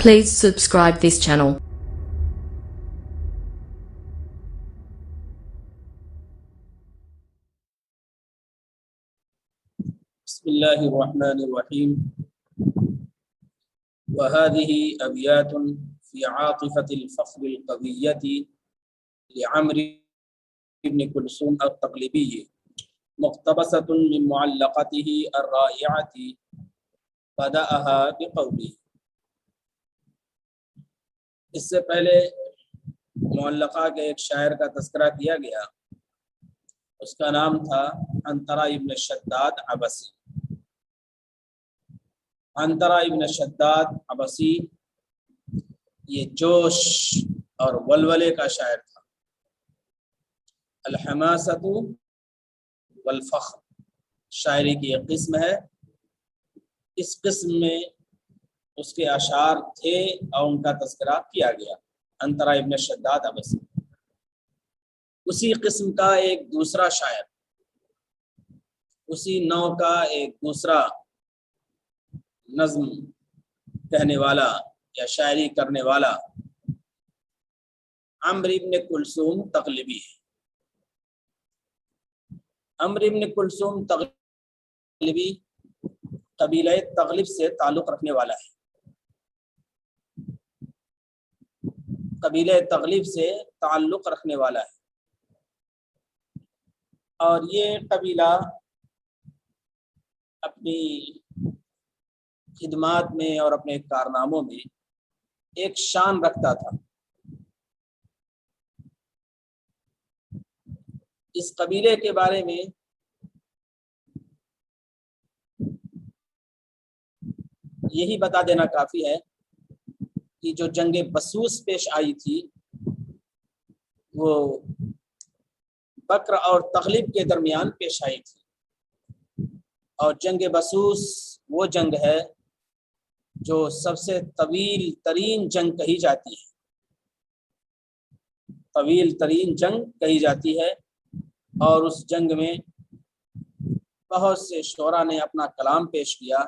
Please subscribe this channel. بسم الله الرحمن الرحيم. وهذه أبيات في عاطفة الفخر القوية لعمرو بن كلثوم التقلبي مقتبسة من معلقته الرائعة بدأها بقوله. اس سے پہلے معلقہ کے ایک شاعر کا تذکرہ کیا گیا، اس کا نام تھا عنترہ ابن شداد عبسی۔ عنترہ ابن شداد عبسی یہ جوش اور ولولے کا شاعر تھا۔ الحماسۃ والفخر شاعری کی ایک قسم ہے، اس قسم میں اس کے اشعار تھے اور ان کا تذکرہ کیا گیا۔ عنترہ ابن شداد عبسی اسی قسم کا ایک دوسرا شاعر، اسی نوع کا ایک دوسرا نظم کہنے والا یا شاعری کرنے والا عمرو بن کلثوم تغلبی ہے۔ عمرو بن کلثوم تغلبی قبیلہ تغلب سے تعلق رکھنے والا ہے، قبیلہ تغلب سے تعلق رکھنے والا ہے، اور یہ قبیلہ اپنی خدمات میں اور اپنے کارناموں میں ایک شان رکھتا تھا۔ اس قبیلے کے بارے میں یہی بتا دینا کافی ہے کہ جو جنگ بسوس پیش آئی تھی وہ بکر اور تغلب کے درمیان پیش آئی تھی، اور جنگ بسوس وہ جنگ ہے جو سب سے طویل ترین جنگ کہی جاتی ہے، طویل ترین جنگ کہی جاتی ہے، اور اس جنگ میں بہت سے شعراء نے اپنا کلام پیش کیا،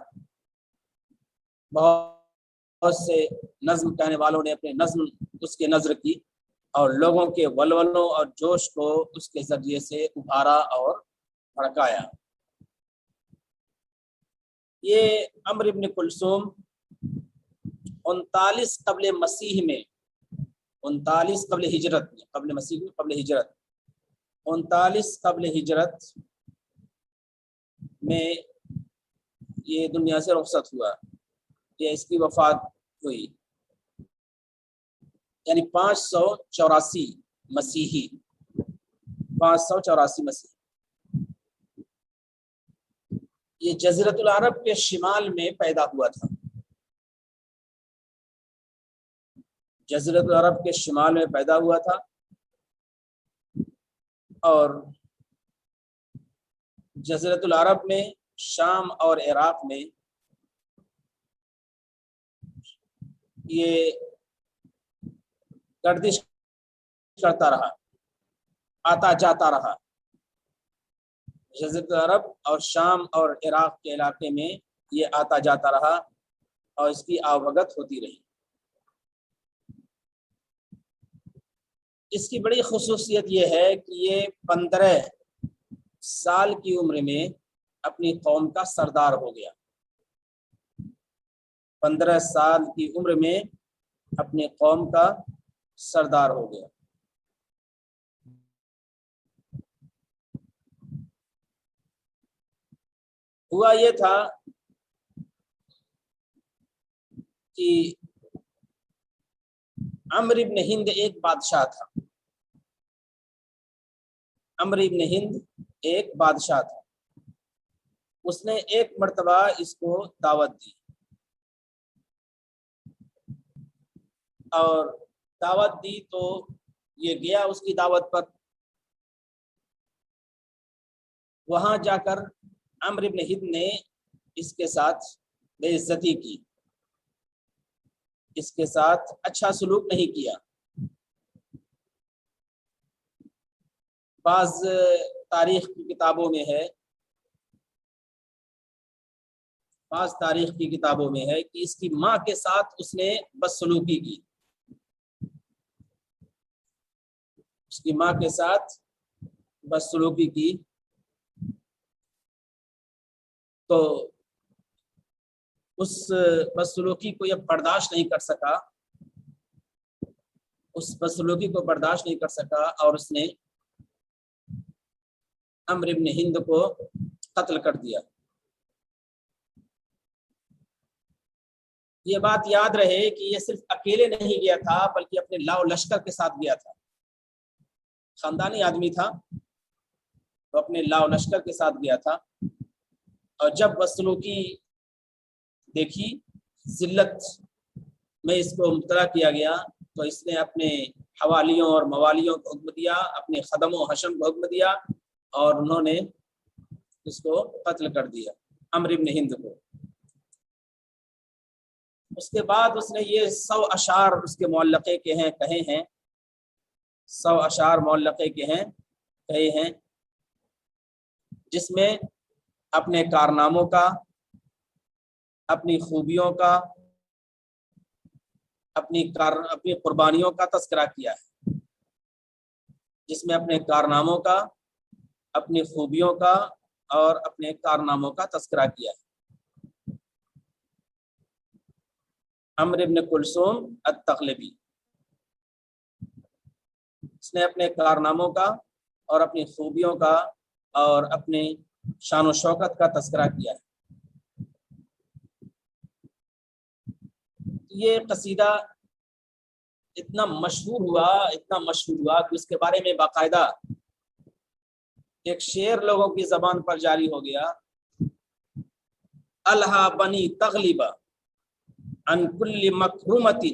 بہت سے نظم کہنے والوں نے اپنے نظم اس کے نظر کی، اور لوگوں کے ولولوں اور جوش کو اس کے ذریعے سے ابھارا اور بھڑکایا۔ یہ عمرو بن کلثوم 39 قبل مسیح میں، 39 قبل ہجرت میں، قبل مسیح میں قبل ہجرت 39 قبل ہجرت میں یہ دنیا سے رخصت ہوا، یہ اس کی وفات ہوئی، یعنی 584 مسیحی، 584 مسیحی۔ یہ جزیرۃ العرب کے شمال میں پیدا ہوا تھا، جزیرۃ العرب کے شمال میں پیدا ہوا تھا، اور جزیرۃ العرب میں شام اور عراق میں یہ گردش کرتا رہا، آتا جاتا رہا۔ جزیرۃ العرب اور شام اور عراق کے علاقے میں یہ آتا جاتا رہا اور اس کی آوگت ہوتی رہی۔ اس کی بڑی خصوصیت یہ ہے کہ یہ 15 سال کی عمر میں اپنی قوم کا سردار ہو گیا، 15 سال کی عمر میں اپنی قوم کا سردار ہو گیا۔ ہوا یہ تھا کہ عمرو بن ہند ایک بادشاہ تھا، عمرو بن ہند ایک بادشاہ تھا، اس نے ایک مرتبہ اس کو دعوت دی، اور دعوت دی تو یہ گیا اس کی دعوت پر۔ وہاں جا کر عمرو بن ہند نے اس کے ساتھ بے عزتی کی، اس کے ساتھ اچھا سلوک نہیں کیا۔ بعض تاریخ کی کتابوں میں ہے بعض تاریخ کی کتابوں میں ہے کہ اس کی ماں کے ساتھ اس نے بدسلوکی کی، اس کی ماں کے ساتھ بدسلوکی کی، تو اس بدسلوکی کو یہ برداشت نہیں کر سکا، اس بدسلوکی کو برداشت نہیں کر سکا اور اس نے عمرو بن ہند کو قتل کر دیا۔ یہ بات یاد رہے کہ یہ صرف اکیلے نہیں گیا تھا بلکہ اپنے لاؤ لشکر کے ساتھ گیا تھا، خاندانی آدمی تھا تو اپنے لاؤ لشکر کے ساتھ گیا تھا، اور جب بدسلوکی دیکھی، ذلت میں اس کو مبتلا کیا گیا، تو اس نے اپنے حوالیوں اور موالیوں کو حکم دیا، اپنے خدم و حشم کو حکم دیا، اور انہوں نے اس کو قتل کر دیا، عمرو بن ہند کو۔ اس کے بعد اس نے یہ 100 اشعار اس کے معلقے کے ہیں کہے ہیں، 100 اشعار معلقے کے ہیں کہے ہیں، جس میں اپنے کارناموں کا، اپنی خوبیوں کا، اپنی قربانیوں کا تذکرہ کیا ہے، جس میں اپنے کارناموں کا، اپنی خوبیوں کا اور اپنے کارناموں کا تذکرہ کیا ہے۔ عمرو بن کلثوم التغلبی، اس نے اپنے کارناموں کا اور اپنی خوبیوں کا اور اپنے شان و شوکت کا تذکرہ کیا ہے۔ یہ قصیدہ اتنا مشہور ہوا کہ اس کے بارے میں باقاعدہ ایک شعر لوگوں کی زبان پر جاری ہو گیا، الہا بنی تغلبہ عن کل مکرمۃ،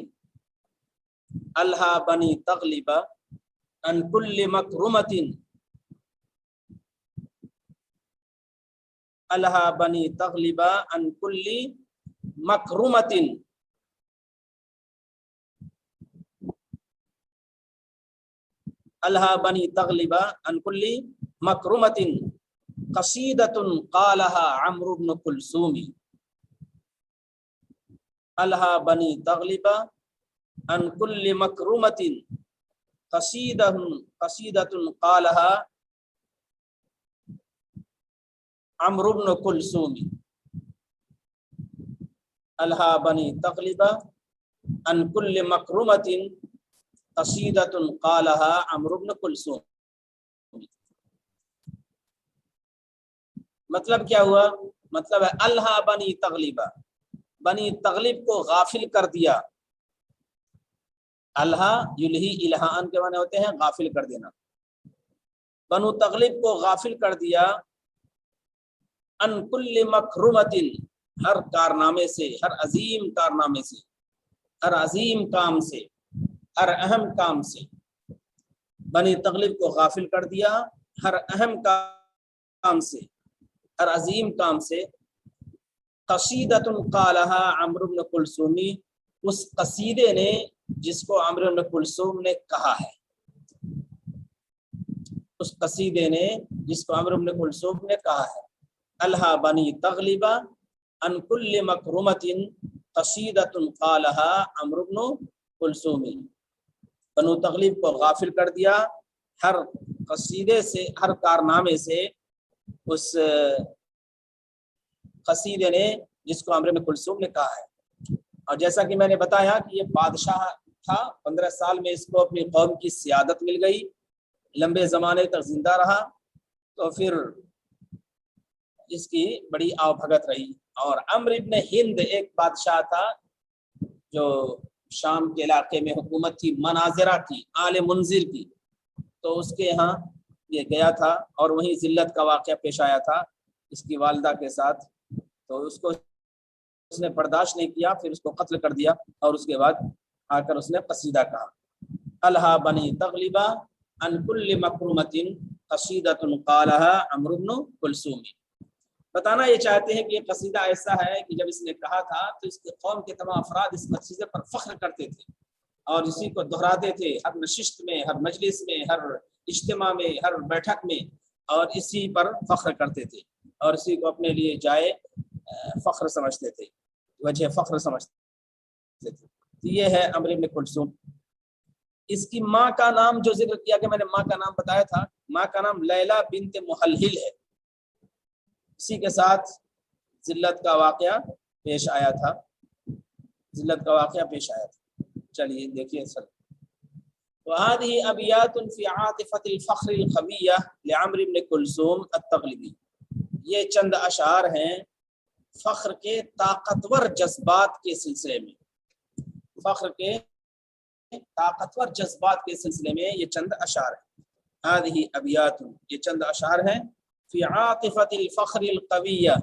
الہا بنی تغلبہ عن کل مکرمۃ، الہا بنی تغلبہ عن کل مکرمۃ، الہا بنی تغلبہ عن کل مکرمۃ، قصیدۃ قالها عمرو بن کلثوم، الہا بنی تغلبہ عن کل مکرمۃ، قصیدۃ قالها عمرو بن کلثوم، الہا بنی تغلبہ عن کل مکرمۃ، قصیدۃ قالها عمرو بن کلثوم۔ مطلب کیا ہوا؟ مطلب ہے الہا بنی تغلبہ، بنی تغلب کو غافل کر دیا۔ الہا یلہی الہان کے معنی ہوتے ہیں غافل کر دینا، بنو تغلب کو غافل کر دیا، ان کل مکرمۃ، ہر کارنامے سے، ہر عظیم کارنامے سے، ہر عظیم کام سے، ہر اہم کام سے بنی تغلب کو غافل کر دیا، ہر اہم کام سے، ہر عظیم کام سے۔ قصیدۃ قالها عمرو بن کلثوم، اس قصیدے نے جس کو عمرو بن کلثوم نے کہا ہے، اس قصیدے نے جس کو عمرو بن کلثوم نے کہا ہے، الہا بنی تغلبہ عن کل مکرمۃ، قصیدۃ قالها عمرو بن کلثوم، بنو تغلب کو غافل کر دیا ہر قصیدے سے، ہر کارنامے سے، اس قصیدے نے جس کو عمرو بن کلثوم نے کہا ہے۔ اور جیسا کہ میں نے بتایا کہ یہ بادشاہ تھا، 15 سال میں اس کو اپنی قوم کی سیادت مل گئی، لمبے زمانے تک زندہ رہا، تو پھر اس کی بڑی آو بھگت رہی۔ اور عمرو بن ہند ایک بادشاہ تھا جو شام کے علاقے میں حکومت تھی، مناظرہ کی، آل منذر کی، تو اس کے ہاں یہ گیا تھا اور وہیں ذلت کا واقعہ پیش آیا تھا اس کی والدہ کے ساتھ، تو اس نے برداشت نہیں کیا، پھر اس کو قتل کر دیا، اور اس کے بعد آ کر اس نے قصیدہ کہا، الہا بنی تغلبہ عن کل مکرمۃ، قصیدۃ قالها عمرو بن کلثوم۔ بتانا یہ چاہتے ہیں کہ یہ قصیدہ ایسا ہے کہ جب اس نے کہا تھا تو اس کے قوم کے تمام افراد اس قصیدے پر فخر کرتے تھے اور اسی کو دہراتے تھے، ہر نشست میں، ہر مجلس میں، ہر اجتماع میں، ہر بیٹھک میں، اور اسی پر فخر کرتے تھے اور اسی کو اپنے لیے جائے فخر سمجھتے تھے، وجہ فخر سمجھتے تھے. یہ ہے عمرو بن کلثوم. اس کی ماں کا نام جو ذکر کیا کہ میں نے ماں کا نام بتایا تھا، ماں کا نام لیلا بنت محلحل ہے. اسی کے ساتھ ذلت کا واقعہ پیش آیا تھا، ذلت کا واقعہ پیش آیا تھا. چلیے دیکھیے سر. وهذه ابيات في عاطفة الفخر القوية لعمرو بن كلثوم التغلبي. یہ چند اشعار ہیں فخر کے طاقتور جذبات کے سلسلے میں، فخر کے طاقتور جذبات کے سلسلے میں یہ چند اشعار ہیں. هذه ابیات، یہ چند اشعار ہیں فی عاطفۃ الفخر القویہ،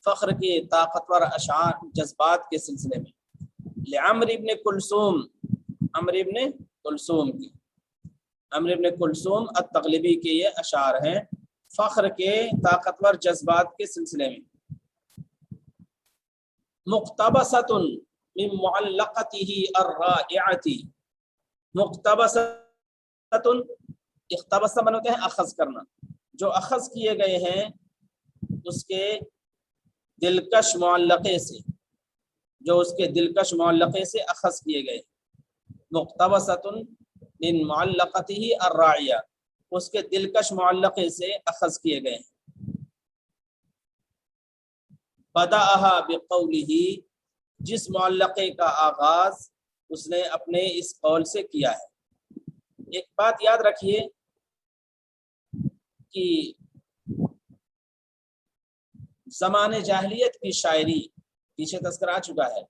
فخر کے طاقتور اشعار جذبات کے سلسلے میں. لعمرو بن کلثوم، عمرو بن کلثوم کی، عمرو بن کلثوم التغلبی کے یہ اشعار ہیں فخر کے طاقتور جذبات کے سلسلے میں. مقتبسۃ من معلقته الرائعۃ، مقتبسۃ، اقتبس بنتے ہیں اخذ کرنا، جو اخذ کیے گئے ہیں اس کے دلکش معلقے سے، جو اس کے دلکش معلقے سے اخذ کیے گئے. مقتبسۃ من معلقته الراعیہ، اس کے دلکش معلقے سے اخذ کیے گئے. بدأها بقوله، جس معلقے کا آغاز اس نے اپنے اس قول سے کیا ہے. ایک بات یاد رکھیے کہ زمانے جاہلیت کی شاعری پیچھے تذکرہ آ چکا ہے،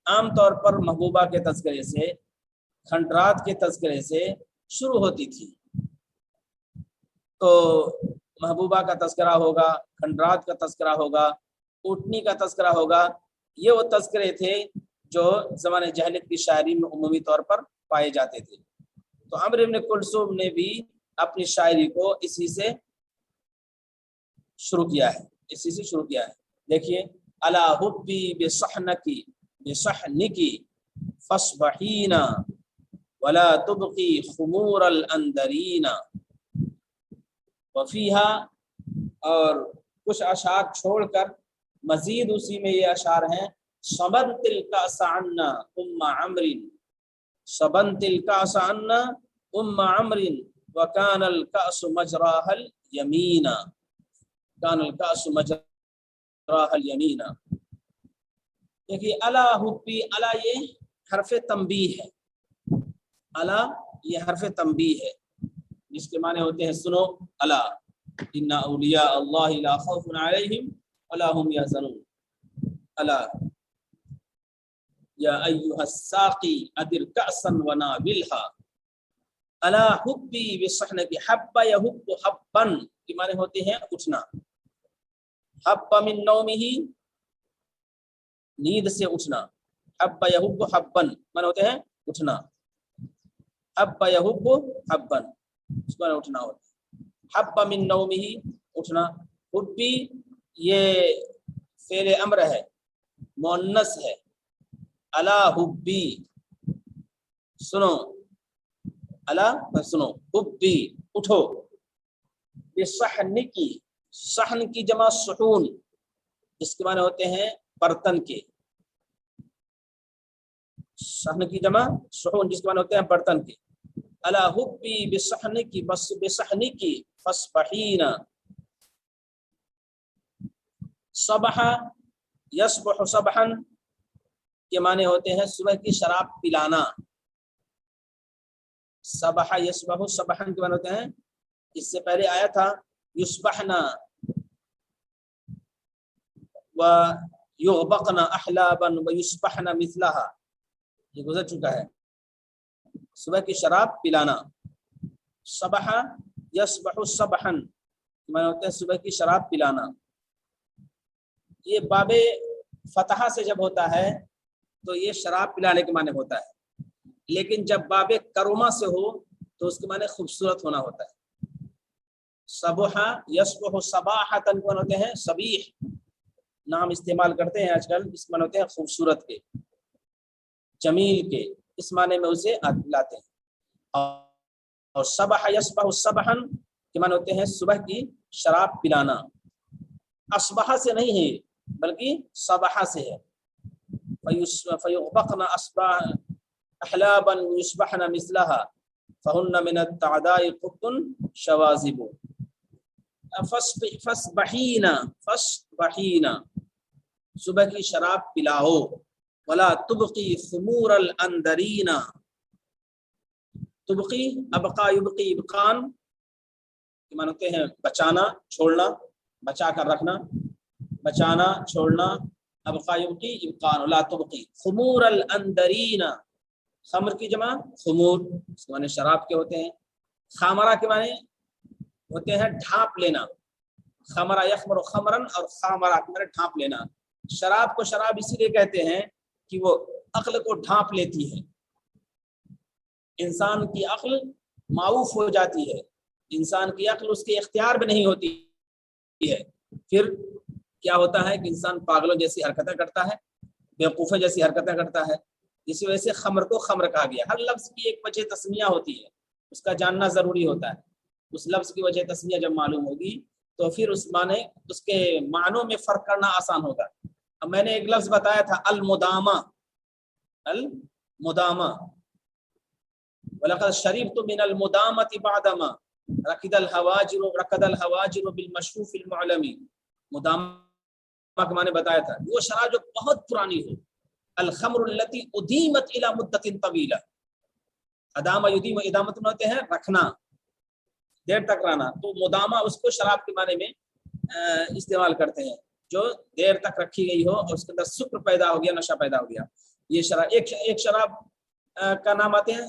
عام طور پر محبوبہ کے تذکرے سے، کھنڈرات کے تذکرے سے شروع ہوتی تھی. تو محبوبہ کا تذکرہ ہوگا، کھنڈرات کا تذکرہ ہوگا، اوٹنی کا تذکرہ ہوگا. یہ وہ تذکرے تھے جو زمانے جاہلیت کی شاعری میں عمومی طور پر پائے جاتے تھے. تو عمرو بن کلثوم نے بھی اپنی شاعری کو اسی سے شروع کیا ہے، اسی سے شروع کیا ہے. دیکھیے، الا حبی بصحنکی بصحنکی فاصبحینا ولا تبقی خمور الاندرینا. وفیہا، اور کچھ اشعار چھوڑ کر مزید اسی میں یہ اشعار ہیں. صبنت الکأس عنا ام عمرو، صبنت الکأس عنا ام عمرو وکان الکأس مجراها الیمینا، کان الکأس مجراها الیمینا. دیکھیے، الا حبی، الا یہ حرف تنبیہ ہے، الا یہ حرف تنبیہ ہے جس کے معنی ہوتے ہیں سنو. الا ان اولیاء اللہ لا خوف علیہم ولا هم يحزنون. الا یا ایھا الساقی ادر کأسا وناولها. الا حبی بصحنک، حب یحب حبا کے معنی ہوتے ہیں اٹھنا. حب من نومہ، نیند سے اٹھنا. حب یحب حبا معنی ہوتے ہیں اٹھنا. حب یحب حبا، اس کو اٹھنا ہوتا ہے. حب من نومہ، اٹھنا. حبی یہ فعل امر ہے، مؤنث ہے. الا حبی، سنو، الا سنو، حبی اٹھو. بصحنکی، صحن کی جمع صحون، جس کے معنی ہوتے ہیں برتن کے. صحن کی جمع صحون، جس کے معنی ہوتے ہیں برتن کے. الا حبی بصحنکی بصحنکی فاصبحینا. صبح یصبح صبحا کے معنی ہوتے ہیں صبح کی شراب پلانا. صبح یصبح صبحا کے معنی ہوتے ہیں، اس سے پہلے آیا تھا یصبحنا ویغبقنا احلابا ویصبحنا مثلها، یہ گزر چکا ہے. صبح کی شراب پلانا. صبح یصبح صبحا کے معنی ہوتے ہیں صبح کی شراب پلانا. یہ باب فتحہ سے جب ہوتا ہے تو یہ شراب پلانے کے معنی ہوتا ہے، لیکن جب باب کرما سے ہو تو اس کے معنی خوبصورت ہونا ہوتا ہے. صبح یصبح صباحتا کون ہوتے ہیں؟ صبیح نام استعمال کرتے ہیں آج کل، اس معنی ہوتے ہیں خوبصورت کے، جمیل کے، اس معنی میں اسے لاتے ہیں. اور صبح یصبح صبحا کے معنی ہوتے ہیں صبح کی شراب پلانا. اصبح سے نہیں ہے، بلکہ صبح سے ہے. فیغبقن احلابا یصبحن مثلها فہن من التعداء قط شواذب. فاصبحینا صبح کی شراب پلاؤ. ولا تبقی خمور الاندرین. تبقی ابقا یبقی ابقان کہ مانتے ہیں بچانا چھوڑنا، بچا کر رکھنا، بچانا چھوڑنا. ابقا یبقی ابقان. ولا تبقی خمور الاندرین. خمر کی جمع خمور، اس کے معنی شراب کے ہوتے ہیں. خامرہ کے معنی ہوتے ہیں ڈھانپ لینا. خمرہ یخمر خمرن، اور خامرہ کے معنی ڈھانپ لینا. شراب کو شراب اسی لیے کہتے ہیں کہ وہ عقل کو ڈھانپ لیتی ہے. انسان کی عقل معوف ہو جاتی ہے، انسان کی عقل اس کے اختیار میں نہیں ہوتی ہے. پھر کیا ہوتا ہے کہ انسان پاگلوں جیسی حرکتیں کرتا ہے، بیوقوفوں جیسی حرکتیں کرتا ہے. اسی وجہ سے خمر کو خمر کہا گیا. ہر لفظ کی ایک وجہ تسمیہ ہوتی ہے، اس کا جاننا ضروری ہوتا ہے. اس لفظ کی وجہ تسمیہ جب معلوم ہوگی تو پھر اس کے معنوں میں فرق کرنا آسان ہوگا. اب میں نے ایک لفظ بتایا تھا المدامہ. المدامہ وَلَقَدْ شَرِبْتُ مِنَ الْمُدَامَةِ بَعْدَمَا رَكِدَ الْحَوَاجِرُ بِالْمَشْفُوفِ الْمُعْلَمِ. مدامہ کے معنی بتایا تھا وہ شراب جو بہت پرانی ہو. الخمر التي ادیمت الى مدت طویلہ. ادامہ یدیم ادامت ہوتے ہیں رکھنا، دیر تک رہنا. تو مدامہ اس کو شراب کے معنی میں استعمال کرتے ہیں جو دیر تک رکھی گئی ہو اور اس کے اندر سکر پیدا ہو گیا، نشہ پیدا ہو گیا. یہ شراب ایک شراب کا نام آتے ہیں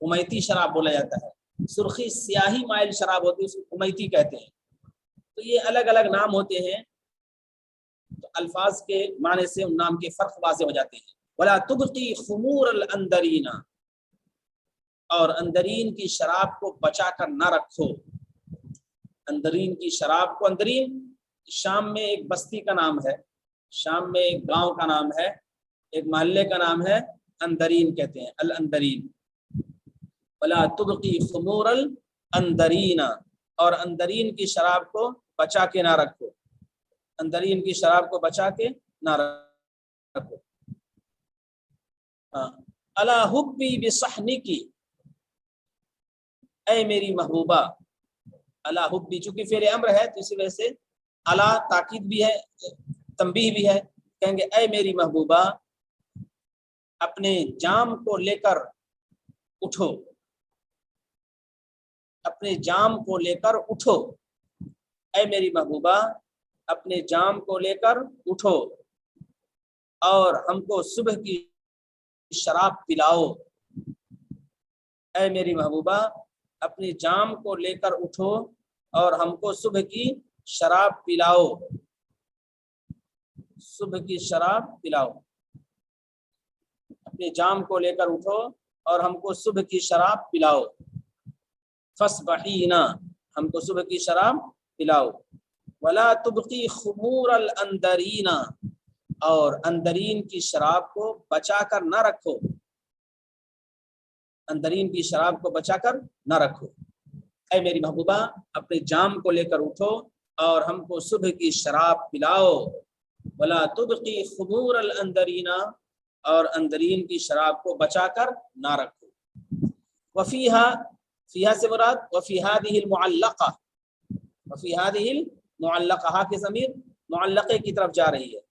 کمیتی شراب بولا جاتا ہے. سرخی سیاہی مائل شراب ہوتی ہے، اس کو کمیتی کہتے ہیں. تو یہ الگ الگ نام ہوتے ہیں، تو الفاظ کے معنی سے ان نام کے فرق واضح ہو جاتے ہیں. ولا تبقی خمور الاندرین، اور اندرین کی شراب کو بچا کر نہ رکھو. اندرین کی شراب کو، اندرین شام میں ایک بستی کا نام ہے، شام میں ایک گاؤں کا نام ہے، ایک محلے کا نام ہے، اندرین کہتے ہیں. الاندرین. ولا تبقی خمور الاندرین، اور اندرین کی شراب کو بچا کے نہ رکھو. اندرین کی شراب کو بچا کے نہ رکھو. الا حبی بصحنکی، اے میری محبوبہ. الا حبی چونکہ فعل امر ہے تو اسی وجہ سے الا تاکید بھی ہے، تنبیہ بھی ہے. کہیں گے اے میری محبوبہ اپنے جام کو لے کر اٹھو، اپنے جام کو لے کر اٹھو. اے میری محبوبہ اپنے جام کو لے کر اٹھو اور ہم کو صبح کی شراب پلاؤ. اے میری محبوبہ اپنے جام کو لے کر اٹھو اور ہم کو صبح کی شراب پلاؤ. صبح کی شراب پلاؤ. اپنے جام کو لے کر اٹھو اور ہم کو صبح کی شراب پلاؤ. فاصبحینا، ہم کو صبح کی شراب پلاؤ. ولا تبقی خمور الاندرین، اور اندرین کی شراب کو بچا کر نہ رکھو. اندرین کی شراب کو بچا کر نہ رکھو. اے میری محبوبہ اپنے جام کو لے کر اٹھو اور ہم کو صبح کی شراب پلاؤ. ولا تبقی خمور الاندرین، اور اندرین کی شراب کو بچا کر نہ رکھو. وفیہا، فیہا سے مراد وفی ہذہ المعلقہ، وفی ہذہ المعلقہ، ہا کی ضمیر معلقے کی طرف جا رہی ہے.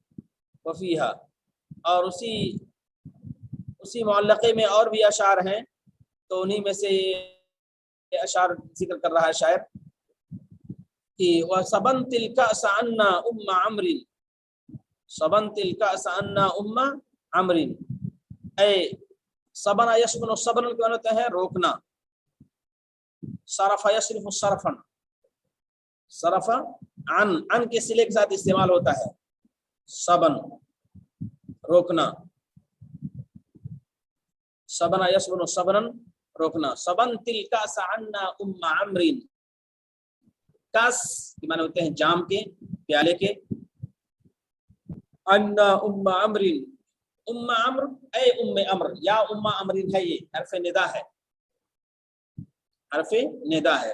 وفیہا، اور اسی معلقے میں اور بھی اشعار ہیں، تو انہی میں سے اشعار ذکر کر رہا ہے شاعر کہ وَصَبَنْتِ الْكَأْسَ عَنَّا أُمَّ عَمْرٍ، صبنت الکأس عنا ام عمر. اے صبنا یصبن، صبن کے معنی ہوتے ہیں روکنا. صرف یصرف صرفا، صرف عن کے صلے کے ساتھ استعمال ہوتا ہے. صبن روکنا، صبنا یصبن صبرا روکنا. صبنت الکأس عنا ام عمر، کاس کے معنی ہوتے ہیں جام کے، پیالے کے. انا ام عمر، ام عمر اے ام عمر، یا ام عمر ہے، یہ حرف ندا ہے، حرف ندا ہے.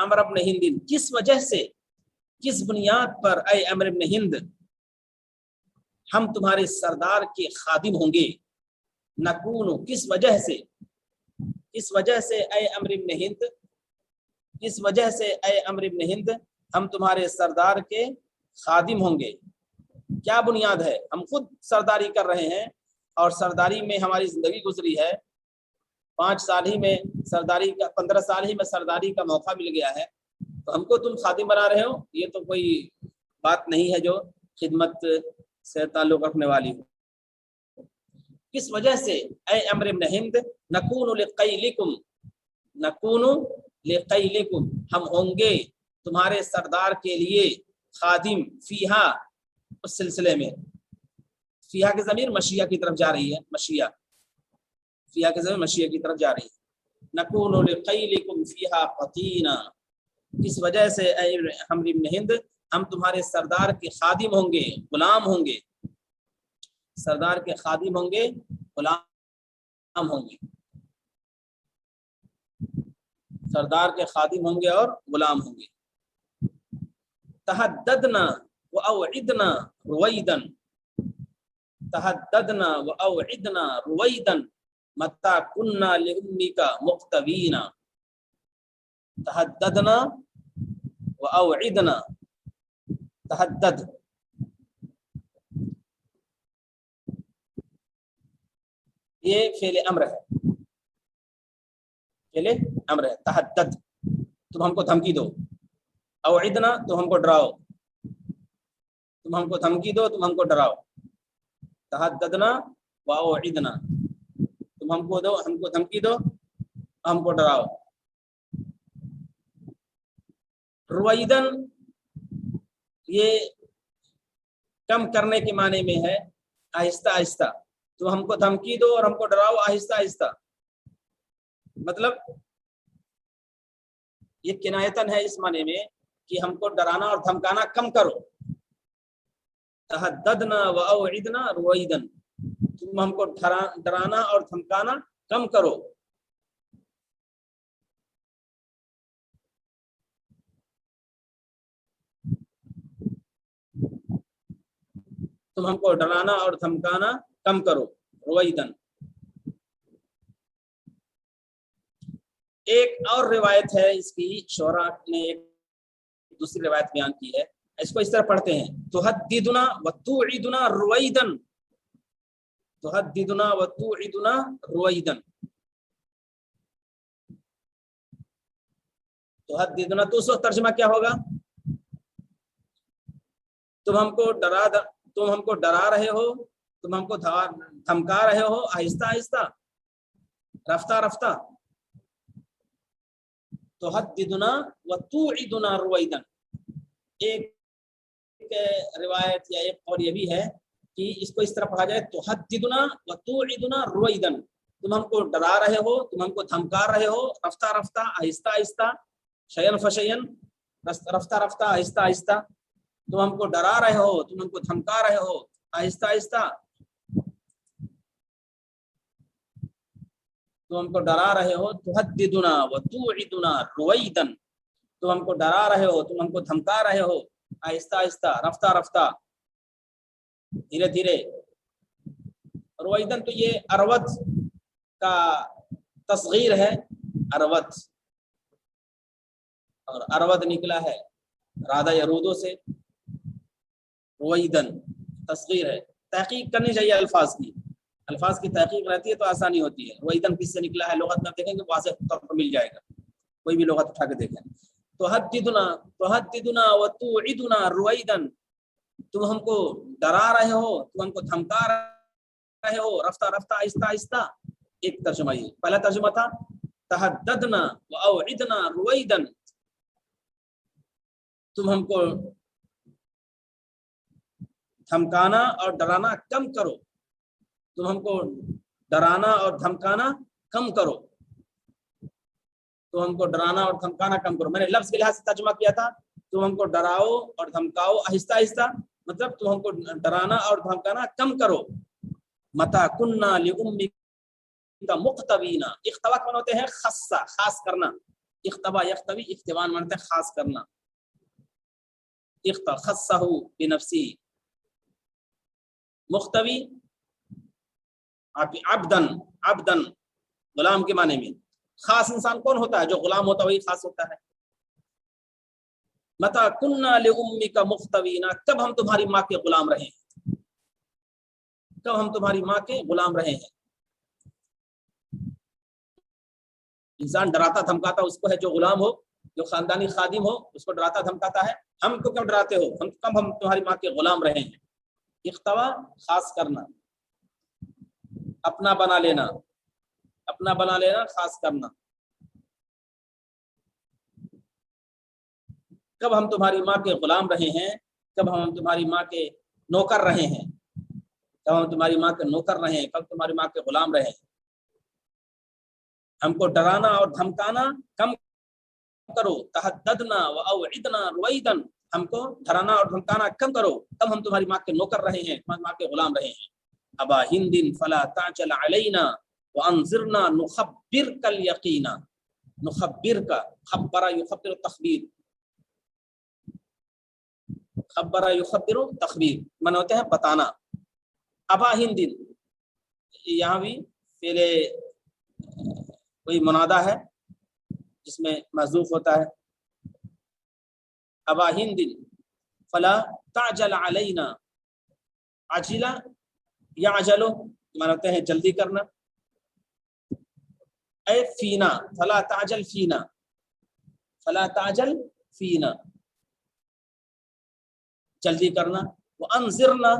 عمر ابن ہند کس وجہ سے کس بنیاد پر اے عمر ابن ہند ہم تمہارے سردار کے خادم ہوں گے نکون کس وجہ سے اے عمر ابن ہند کس وجہ سے اے عمر ابن ہند ہم تمہارے سردار کے خادم ہوں گے کیا بنیاد ہے ہم خود سرداری کر رہے ہیں اور سرداری میں ہماری زندگی گزری ہے 5 سال ہی میں سرداری کا 15 سال ہی میں سرداری کا موقع مل گیا ہے تو ہم کو تم خادم بنا رہے ہو یہ تو کوئی بات نہیں ہے جو خدمت سے تعلق رکھنے والی ہو کس وجہ سے اے عمر بن ہند نکون لقیلکم ہم ہوں گے تمہارے سردار کے لیے خادم فیہا اس سلسلے میں فیہا کی ضمیر مشیہ کی طرف جا رہی ہے فیہا کی ضمیر مشیہ کی طرف جا رہی ہے نکون لقیلکم فیہا قطینا کس وجہ سے اے عمر بن ہند ہم تمہارے سردار کے خادم ہوں گے غلام ہوں گے سردار کے خادم ہوں گے غلام ہوں گے سردار کے خادم ہوں گے اور غلام ہوں گے تحددنا واوعدنا رویدا متى كنا لأمك مقتوینا تحددنا واوعدنا تحدد یہ فعل امر ہے تحدد تم ہم کو دھمکی دو اوعدنا تم ہم کو ڈراؤ تم ہم کو دھمکی دو تم ہم کو ڈراؤ تحددنا واوعدنا تم ہم کو دھمکی دو ہم کو ڈراؤ رویدن یہ کم کرنے کے معنی میں ہے آہستہ آہستہ تم ہم کو دھمکی دو اور ہم کو ڈراؤ آہستہ آہستہ مطلب یہ کنایتن ہے اس معنی میں کہ ہم کو ڈرانا اور دھمکانا کم کرو تحددنا واوعدنا رویدن تم ہم کو ڈرانا اور دھمکانا کم کرو تم ہم کو ڈرانا اور دھمکانا کم کرو رویدن ایک اور روایت ہے اس کی شعراء نے ایک دوسری روایت بیان کی ہے اس کو اس طرح پڑھتے ہیں تحددنا وتوعدنا رویدن تحددنا وتوعدنا رویدن تحددنا تو اس وقت ترجمہ کیا ہوگا تم ہم کو ڈرا رہے ہو تم ہم کو دھمکا رہے ہو آہستہ آہستہ رفتہ رفتہ تحددنا وتوعدنا رویدن ایک روایت یا ایک اور یہ بھی ہے کہ اس کو اس طرح پڑھا جائے تحددنا وتوعدنا رویدن تم ہم کو ڈرا رہے ہو تم ہم کو دھمکا رہے ہو رفتہ رفتہ آہستہ آہستہ شیئن فشیئن رفتہ رفتہ آہستہ آہستہ تم ہم کو ڈرا رہے ہو تم ہم کو دھمکا رہے ہو آہستہ آہستہ تم ہم کو ڈرا رہے ہو تحددنا وتوعدنا رویدن تم ہم کو ڈرا رہے ہو تم ہم کو دھمکا رہے ہو آہستہ آہستہ رفتہ رفتہ دھیرے دھیرے رویدن تو یہ اروت کا تصغیر ہے اروت اور اروت نکلا ہے رادہ یرودو سے رویدن تصغیر ہے تحقیق کرنی چاہیے الفاظ کی تحقیق رہتی ہے تو آسانی ہوتی ہے رویدن کس سے نکلا ہے لغت میں دیکھیں گے واضح طور پر مل جائے گا کوئی بھی لغت اٹھا کے دیکھیں تحددنا وتوعدنا رویدن تم ہم کو ڈرا رہے ہو تم ہم کو دھمکا رہے ہو رفتہ رفتہ آہستہ آہستہ ایک ترجمہ یہ پہلا ترجمہ تھا تحددنا واوعدنا رویدن تم ہم کو دھمکانا اور ڈرانا کم کرو تم ہم کو ڈرانا اور دھمکانا کم کرو تم ہم کو ڈرانا اور دھمکانا کم کرو میں نے لفظ کے لحاظ سے ترجمہ کیا تھا تم ہم کو ڈراؤ اور دھمکاؤ آہستہ آہستہ مطلب تم ہم کو ڈرانا اور دھمکانا کم کرو متى كنا لأمك مقتوینا اختوا کون ہوتے ہیں خاص کرنا اختبا یختوی اختبان مانتے ہیں خاص کرنا. خصہ بنفسی. مختوی عبدن عبدن غلام کے معنی میں. خاص انسان کون ہوتا ہے؟ جو غلام ہوتا ہے وہی خاص ہوتا ہے. متا کننا لأمک مختوینا، کب ہم تمہاری ماں کے غلام رہے ہیں، کب ہم تمہاری ماں کے غلام رہے ہیں. انسان ڈراتا دھمکاتا اس کو ہے جو غلام ہو، جو خاندانی خادم ہو، اس کو ڈراتا دھمکاتا ہے. ہم کو کیوں ڈراتے ہو؟ ہم تمہاری ماں کے غلام رہے ہیں. اختوا خاص کرنا، اپنا بنا لینا، اپنا بنا لینا، خاص کرنا. کب ہم تمہاری ماں کے غلام رہے ہیں، کب ہم تمہاری ماں کے نوکر رہے ہیں، کب ہم تمہاری ماں کے نوکر رہے ہیں، کب تمہاری ماں کے غلام رہے ہیں. ہم کو ڈرانا اور دھمکانا کم کرو. تحددنا واوعدنا رویدا، ہم کو ڈرانا اور دھمکانا کم کرو، تب ہم تمہاری ماں کے نوکر رہے ہیں، تمہاری ماں کے غلام رہے ہیں. ابا ہند فلا تعجل علینا وانظرنا نخبرک الیقینا. نخبر کا خبر یخبر تخبیر، خبر یخبر تخبیر من ہوتے ہیں بتانا. ابا ہند یہاں بھی پہلے کوئی منادہ ہے جس میں محذوف ہوتا ہے. ابا ہند فلا تعجل علینا. عجلا یعجلو مانتے ہیں جلدی کرنا. اے فینا فلا تعجل فینا، فلا تعجل فینا جلدی کرنا. وانظرنا،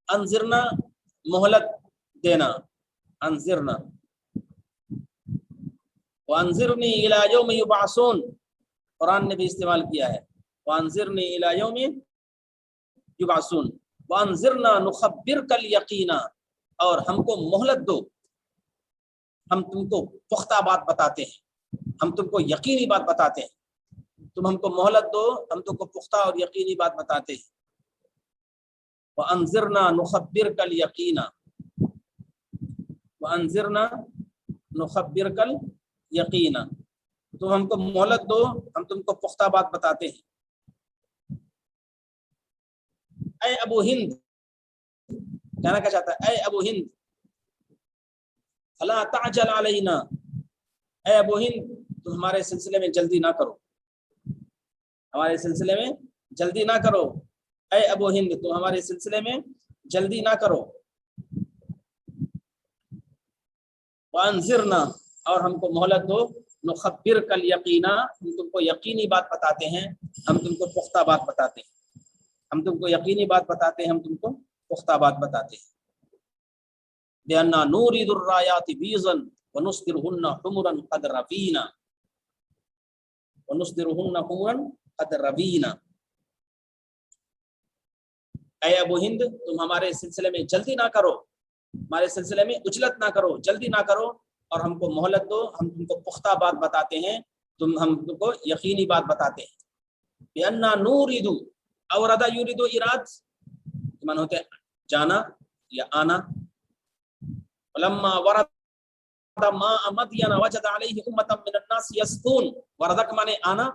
انظرنا مہلت دینا، انظرنا. وانظرنی الی یوم یبعثون، قرآن نے بھی استعمال کیا ہے. وانظرنی الی یوم یبعثون وانظرنا نخبرک الیقینا، اور ہم کو مہلت دو، ہم تم کو پختہ بات بتاتے ہیں، ہم تم کو یقینی بات بتاتے ہیں. تم ہم کو مہلت دو، ہم تم کو پختہ اور یقینی بات بتاتے ہیں. وانظرنا نخبرک الیقینا، وانظرنا نخبرک الیقینا، تم ہم کو مہلت دو، ہم تم کو پختہ بات بتاتے ہیں. اے ابو ہند، کہنا کیا چاہتا ہے؟ اے ابو ہند فلا تعجل علینا، اے ابو ہند تم ہمارے سلسلے میں جلدی نہ کرو، ہمارے سلسلے میں جلدی نہ کرو. اے ابو ہند تم ہمارے سلسلے میں جلدی نہ کرو. وانظرنا، اور ہم کو مہلت دو. نخبرک الیقینا، ہم تم کو یقینی بات بتاتے ہیں، ہم تم کو پختہ بات بتاتے ہیں، ہم تم کو یقینی بات بتاتے ہیں، ہم تم کو پختہ بات بتاتے ہیں. بِأَنَّا نُورِدُ الرَّایَاتِ بِیضًا وَنُصْدِرُهُنَّ حُمُرًا قَدْ رَوِینَا، وَنُصْدِرُهُنَّ حُمُرًا قَدْ رَوِینَا. اے ابو ہند تم ہمارے سلسلے میں جلدی نہ کرو، ہمارے سلسلے میں عجلت نہ کرو، جلدی نہ کرو، اور ہم کو مہلت دو، ہم تم کو پختہ بات بتاتے ہیں، ہم تم کو یقینی بات بتاتے ہیں. بِأَنَّا نُورِدُ، اورد یورد اراد من ہوتے ہیں جانا یا آنا. ولما ورد ماء مدین وجد علیہ امة من الناس یسقون، وردک مانے آنا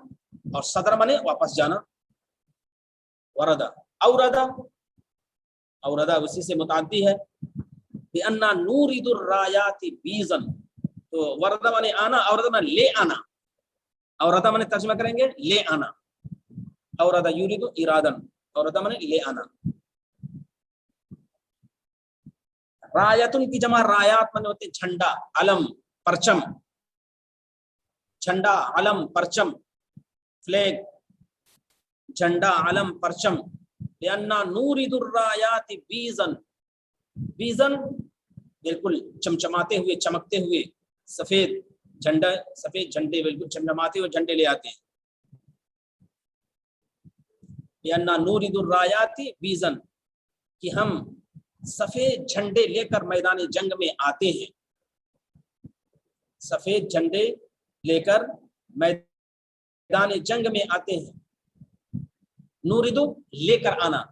اور صدر مانے واپس جانا. ورد اورد، اورد اسی سے متعدی ہے. بِأَنَّا نُورِدُ الرَّایَاتِ بِیضًا، تو ورد مانے آنا، اورد مانے لے آنا. اورد مانے ترجمہ کریں گے لے آنا. اورد یورید ارادن، اورد مانے لے آنا. رایتن کی جمع رایات مانے ہوتے جھنڈا، علم، پرچم. جھنڈا، علم، پرچم، فلیگ، جھنڈا، علم، پرچم. بِأَنَّا نُورِدُ الرَّایَاتِ بِیضًا، بیضن بالکل چمچماتے ہوئے، چمکتے ہوئے، سفید جھنڈا، سفید جھنڈے بالکل چمچماتے ہوئے جھنڈے لے آتے ہیں. بِأَنَّا نُورِدُ الرَّایَاتِ بِیضًا، کہ ہم سفید جھنڈے لے کر میدان جنگ میں آتے ہیں. سفید جھنڈے لے کر میدان جنگ میں آتے ہیں. نوردو لے کر آنا،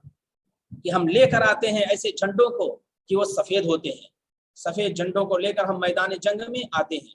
کہ ہم لے کر آتے ہیں ایسے جھنڈوں کو کہ وہ سفید ہوتے ہیں. سفید جھنڈوں کو لے کر ہم میدان جنگ میں آتے ہیں.